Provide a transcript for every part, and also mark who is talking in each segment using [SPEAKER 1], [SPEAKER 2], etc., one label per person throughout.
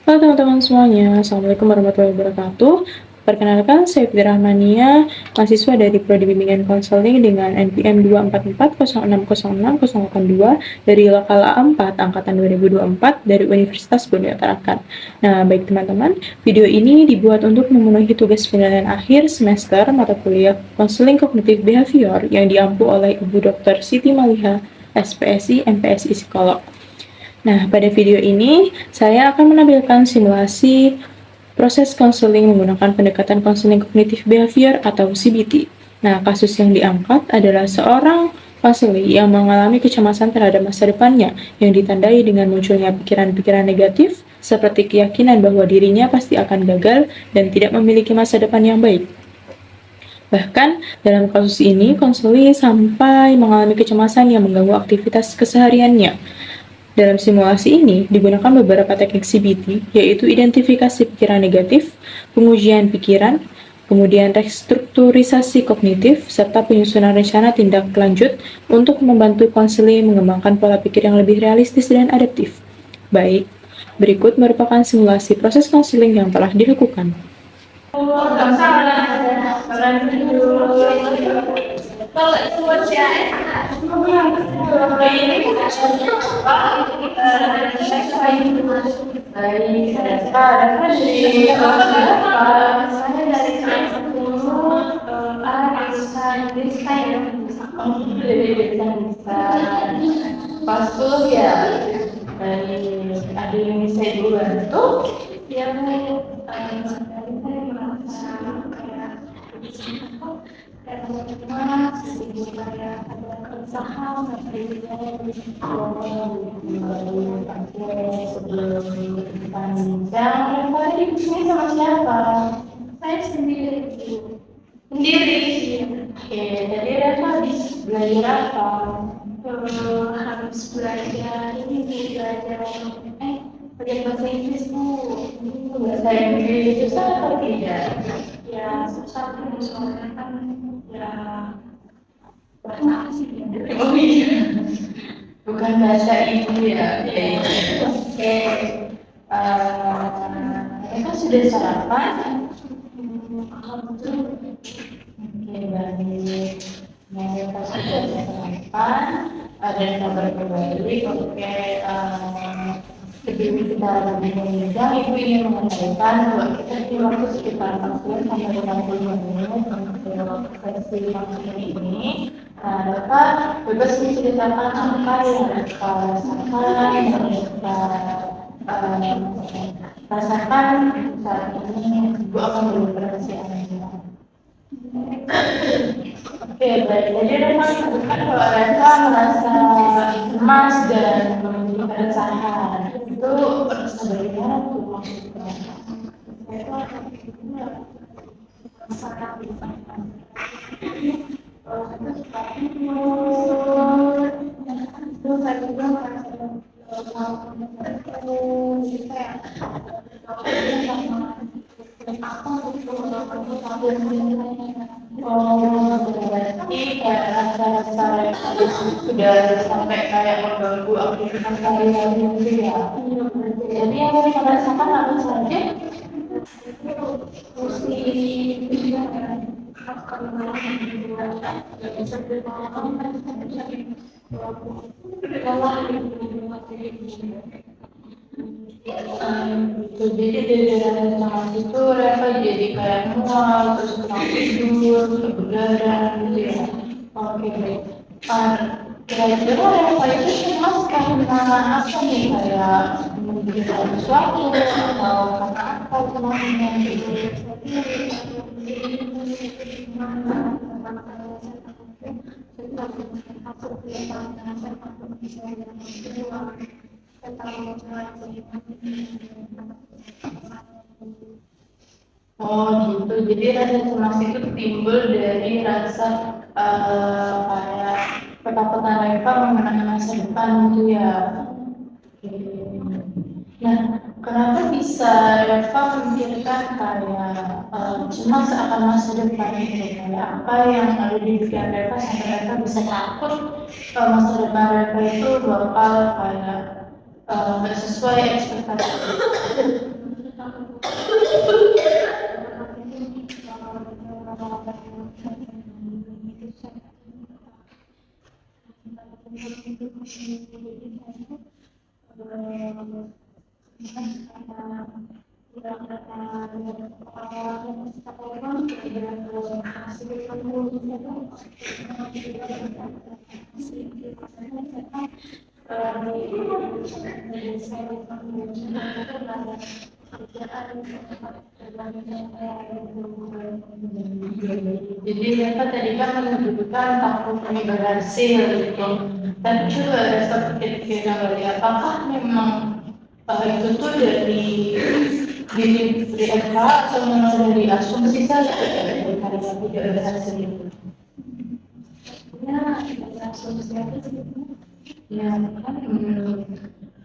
[SPEAKER 1] Halo teman-teman semuanya, Assalamualaikum warahmatullahi wabarakatuh. Perkenalkan, saya Fitri Rahmania, mahasiswa dari Prodi Bimbingan Konseling dengan NPM 244060682 dari Lokal A4 Angkatan 2024 dari Universitas Bunda Tarakan. Nah, baik teman-teman, video ini dibuat untuk memenuhi tugas penilaian akhir semester mata kuliah Konseling Kognitif Behavior yang diampu oleh Ibu Dr. Siti Maliha, SPSI, MPSI Psikolog. Nah, pada video ini saya akan menampilkan simulasi proses konseling menggunakan pendekatan konseling kognitif behavior atau CBT. Nah, kasus yang diangkat adalah seorang konseling yang mengalami kecemasan terhadap masa depannya yang ditandai dengan munculnya pikiran-pikiran negatif seperti keyakinan bahwa dirinya pasti akan gagal dan tidak memiliki masa depan yang baik. Bahkan, dalam kasus ini, konseling sampai mengalami kecemasan yang mengganggu aktivitas kesehariannya. Dalam simulasi ini, digunakan beberapa teknik CBT, yaitu identifikasi pikiran negatif, pengujian pikiran, kemudian restrukturisasi kognitif, serta penyusunan rencana tindak lanjut untuk membantu konseling mengembangkan pola pikir yang lebih realistis dan adaptif. Baik, berikut merupakan simulasi proses konseling yang telah dilakukan.
[SPEAKER 2] Pas kuliah dari ada yang saya duluan tuh yang dari saya merasa kayak cemas, kayak ada keresahan seperti sebelum panjang. Yang tadi di sini sama siapa? Saya sendiri. Sendiri. Oke, jadi Reva habis belajar apa? Habis belajar ini belajar bahasa Inggris Bu. Bahasa Inggris susah atau tidak? Ya susah Bu, soalnya kan ya bahasa asing ya. Oh iya, bukan bahasa ibu ya. Oke, Eva sudah sarapan? Alhamdulillah. Oke, baik. Nah, Eva sudah sarapan. Ada kabar baik. Oke, sebelum kita lebih lanjut, Ibu ingin mengatakan bahwa kita di waktu sekitar 40 sampai 50 menit untuk sesi maksudnya ini. Nah, Bapak bebas menceritakan apa yang Bapak rasakan, yang Bapak rasakan saat ini. Ibu akan berinteraksi Anda. Oke, baik. Jadi Reva sebutkan bahwa Reva merasa cemas dan memiliki keresahan. Itu sebenarnya maksudnya. Reva sangat berarti kayak rasa-rasa sudah sampai kayak mengganggu aktivitas sehari-hari gitu ya. Jadi yang saya rasakan apa saja? Gitu. Jadi dari cemas itu Reva jadi kayak mual, terus kurang tidur, kebegaran gitu ya. Oke, baik. Kira-kira Reva itu cemas karena apa nih, kayak membutuhkan sesuatu atau karena apa cemasnya gitu? Oh gitu, jadi rasa cemas itu timbul dari rasa kayak ketakutan Reva mengenai masa depan gitu ya. Oke. Nah, kenapa bisa Reva memikirkan kayak cemas akan masa depan itu? Kayak apa yang ada di pikiran Reva sampai Reva bisa takut masa depan Reva itu bakal kayak nggak sesuai ekspektasi? Jadi Reva tadi kan menyebutkan takut berhasil gitu. Dan juga ada satu kira-kira kali apakah memang itu tuh dari diri Reva atau memang dari asumsi saja dari karya tidak berhasil itu? Ya, asumsi aja sih. Ya, kan.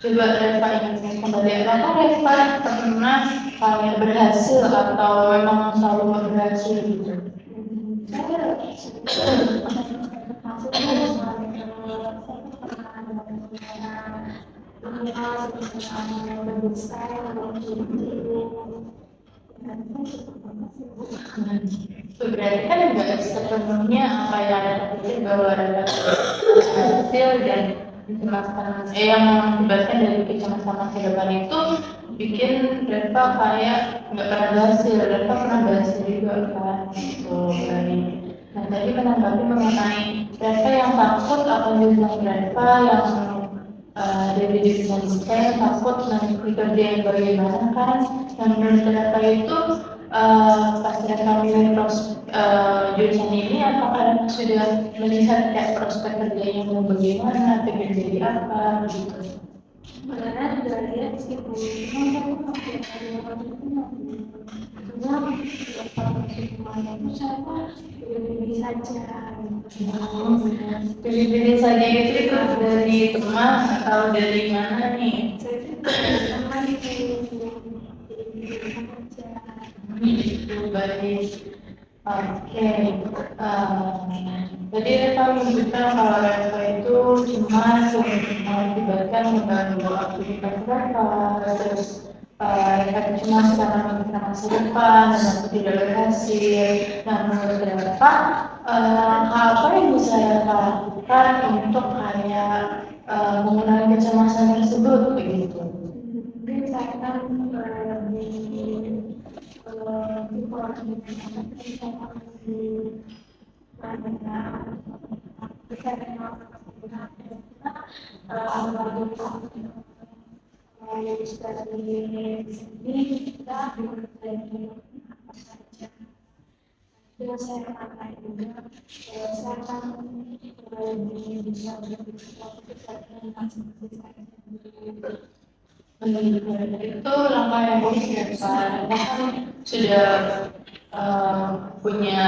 [SPEAKER 2] Coba Reva ingatkan kembali, apakah Reva pernah kayak berhasil atau memang selalu berhasil gitu? Berarti kan enggak sepenuhnya apa yang ada terpikir bahwa ada hasil dan kecemasan yang mengakibatkan dari kecemasan masa depan itu bikin Reva kayak nggak pernah berhasil. Reva pernah berhasil juga kan gitu dari. Nah tadi menanggapi mengenai Reva yang takut akan dibilang Reva yang dari diri sendiri takut nanti kerja yang bagaimana kan yang menurut Reva itu pas Reva milih jurusan ini apakah Reva sudah melihat kayak prospek kerjanya mau bagaimana, pengen jadi apa gitu? Sebenarnya sudah lihat sih Bu, cuma kan pilih-pilih saja. Pilih-pilih saja itu dari teman atau dari mana nih? Teman itu baik. Oke, jadi Reva menunjukkan kalau Reva itu cuma mengakibatkan mengganggu aktivitas Reva, terus Reva cuma sekarang memikirkan masa depan dan aku tidak berhasil. Nah, menurut Reva, apa yang bisa Reva lakukan untuk kayak mengurangi kecemasan tersebut begitu? Mungkin saya akan itu langkah yang bagus ya Pak. Kan sudah punya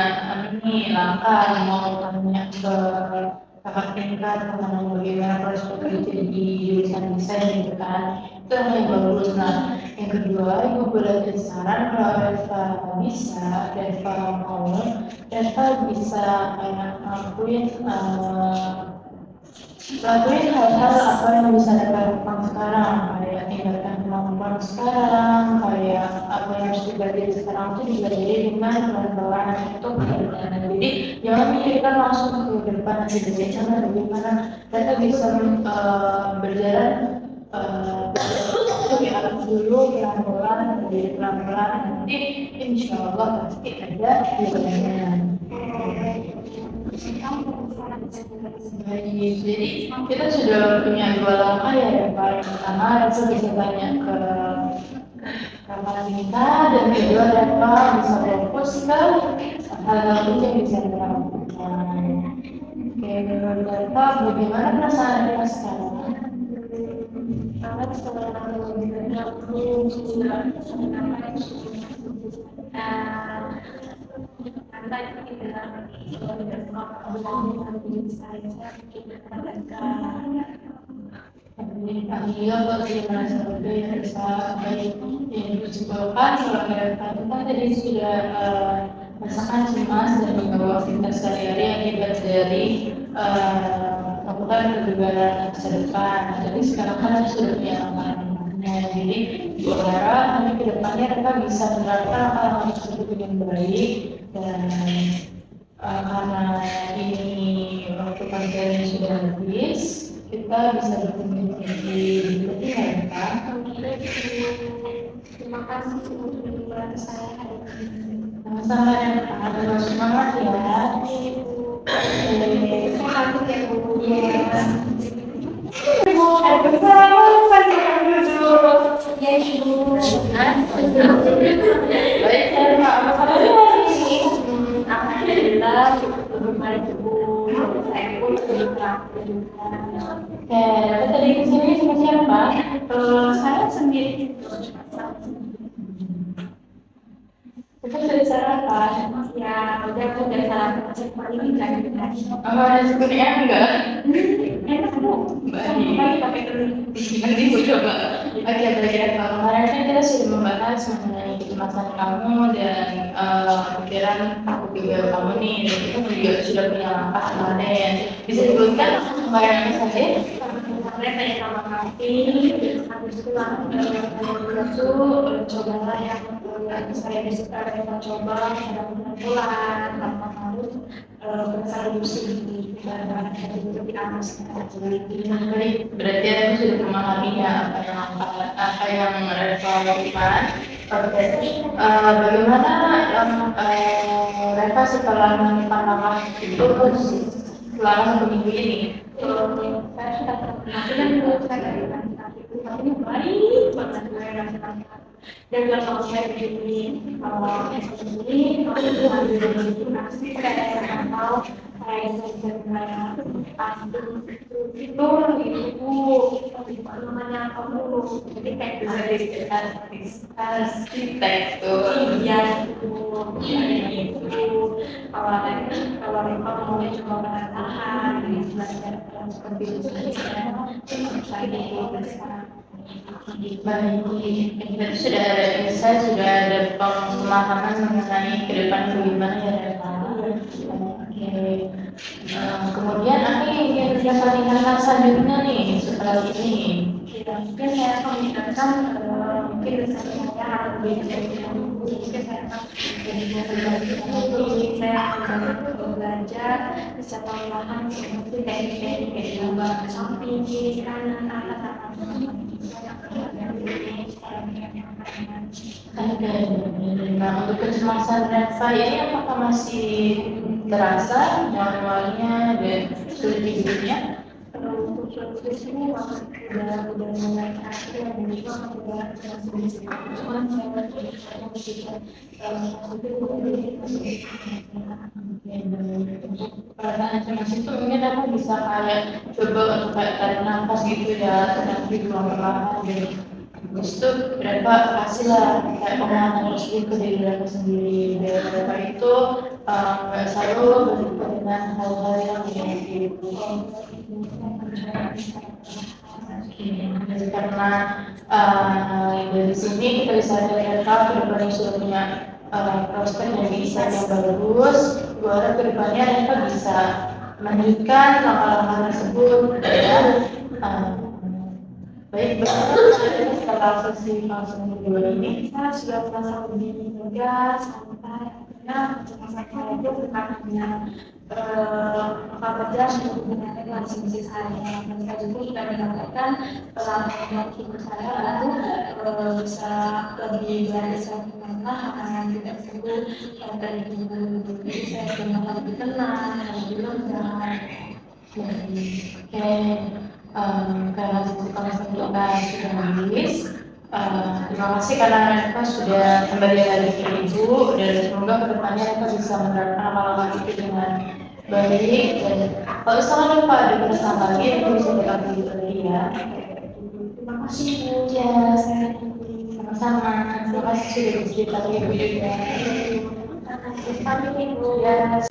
[SPEAKER 2] ini langkah mau tanya ke kakak tingkat mengenai bagaimana proses bekerja di jurusan desain gitu kan. Itu yang bagus. Nah, yang kedua ibu boleh saran kalau Reva bisa, Reva mau, Reva bisa kayak lakuin hal-hal apa yang bisa dilakukan sekarang, kayak tingkatkan kemampuan sekarang, kayak apa yang harus dipelajari sekarang itu dipelajari dengan pelan-pelan itu perjalanan. Jadi jangan mikirkan langsung ke depan nanti bagaimana bagaimana, kita bisa berjalan lebih arah dulu pelan-pelan, menjadi pelan-pelan nanti insya Allah pasti ada jalannya. Jadi kita sudah punya dua langkah ya Pak. Yang pertama Reva bisa tanya ke kakak kita dan kedua Reva bisa fokus ke hal-hal yang bisa dilakukan. Oke, menurut Reva bagaimana perasaan Reva sekarang? Sangat Alhamdulillah kalau gimana seperti yang bisa baik yang diusulkan kalau kita tadi sudah merasakan cemas dan mengganggu aktivitas sehari-hari akibat dari melakukan kegagalan masa depan. Jadi sekarang kan sudah punya langkah Nah, jadi berharap nanti ke depannya Reva bisa menerapkan hal-hal tersebut dengan baik dan karena ini waktu pelajarannya sudah habis, kita bisa bertemu di berikutnya ya Reva.
[SPEAKER 3] Terima kasih untuk membantu saya hari ini.
[SPEAKER 2] Sama-sama Reva, terus semangat ya.
[SPEAKER 3] Sehat ya Bu.
[SPEAKER 2] Ibu, ada bersama pasukan duduk.
[SPEAKER 3] Ya Ibu.
[SPEAKER 2] Baik, Reva, apa kabar hari ini?
[SPEAKER 3] Alhamdulillah, baik Ibu. Saya pun sudah
[SPEAKER 2] Oke, Reva tadi kesini sama siapa?
[SPEAKER 3] saya sendiri.
[SPEAKER 2] Kita sudah sarapan.
[SPEAKER 3] Ya, udah sarapan paling enggak.
[SPEAKER 2] Ada sebenarnya enggak?
[SPEAKER 3] Enak Bu.
[SPEAKER 2] Baik.
[SPEAKER 3] Pakai telur.
[SPEAKER 2] Nanti Ibu coba. Oke, belajar kemarin kan kita sudah membahas mengenai kecemasan kamu dan pikiran kamu nih. Dan kita juga sudah punya langkah kemarin. Bisa disebutkan kemarin apa saja?
[SPEAKER 3] Kemarin tanya sama kami, habis itu cobalah yang saya bisa coba pada bulan tanpa harus bersolusi dan lebih amas.
[SPEAKER 2] Baik, berarti aku sudah memahami ya apa yang Reva lakukan. Oke, bagaimana Reva setelah menemukan langkah itu selama 1 minggu ini?
[SPEAKER 3] Saya sudah pernah dulu saya dari tapi baik banget dan kalau saya begini ini pasti saya tahu saya pasti itu namanya kamu jadi kayak
[SPEAKER 2] Bisa dikatakan arsitektur.
[SPEAKER 3] iya itu kalau mereka mau coba bertahan belajar seperti itu saya
[SPEAKER 2] Baik, berarti saya sudah ada pemahaman mengenai ke depan bagaimana ya Reva. Oke, kemudian apa yang ingin Reva tinggalkan selanjutnya nih setelah ini?
[SPEAKER 3] mungkin saya akan mengingatkan mungkin saya harus mungkin saya akan jadi saya akan belajar bisa perlahan seperti teknik kayak gambar samping kiri kanan atas
[SPEAKER 2] Oke, nah untuk kecemasan Reva ini apakah masih terasa mual-mualnya dan sulit tidurnya?
[SPEAKER 3] untuk ini udah mulai akhir dan juga cuman
[SPEAKER 2] Perasaan cemas itu mungkin aku bisa kayak coba untuk kayak tarik nafas gitu ya, tapi perlahan dan habis itu berapa kasihlah kayak pemahaman tersebut ke diri mereka sendiri dan mereka itu nggak selalu berhubungan dengan hal-hal yang negatif. Karena dari sini kita bisa lihat mereka ke depannya sudah punya prospek yang bisa yang bagus. Gue harap ke depannya mereka bisa melanjutkan langkah-langkah tersebut dan baik, setelah sesi fase kedua ini
[SPEAKER 3] saya sudah merasa lebih lega santai akhirnya masa-masa itu bukan hanya kerja untuk langsung di saya dan saya juga sudah mendapatkan pengalaman hidup saya lalu bisa lebih belajar perlahan tidak perlu dari dulu jadi saya sudah lebih tenang lebih lega.
[SPEAKER 2] Oke, karena waktu kita sudah habis. Terima kasih karena mereka sudah kembali lagi ke Ibu dan semoga kedepannya mereka bisa menerapkan langkah itu dengan baik dan kalau misalkan lupa ada pesan lagi aku bisa berkata lagi ya.
[SPEAKER 3] Terima kasih Bu.
[SPEAKER 2] Ya, saya sama-sama. Terima kasih sudah bercerita lagi videonya.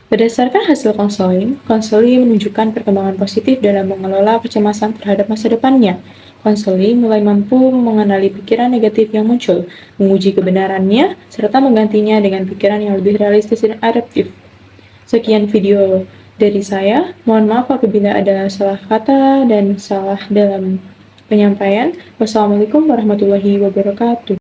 [SPEAKER 1] Berdasarkan hasil konseling menunjukkan perkembangan positif dalam mengelola kecemasan terhadap masa depannya. Konseling mulai mampu mengenali pikiran negatif yang muncul, menguji kebenarannya, serta menggantinya dengan pikiran yang lebih realistis dan adaptif. Sekian video dari saya. Mohon maaf apabila ada salah kata dan salah dalam penyampaian. Wassalamualaikum warahmatullahi wabarakatuh.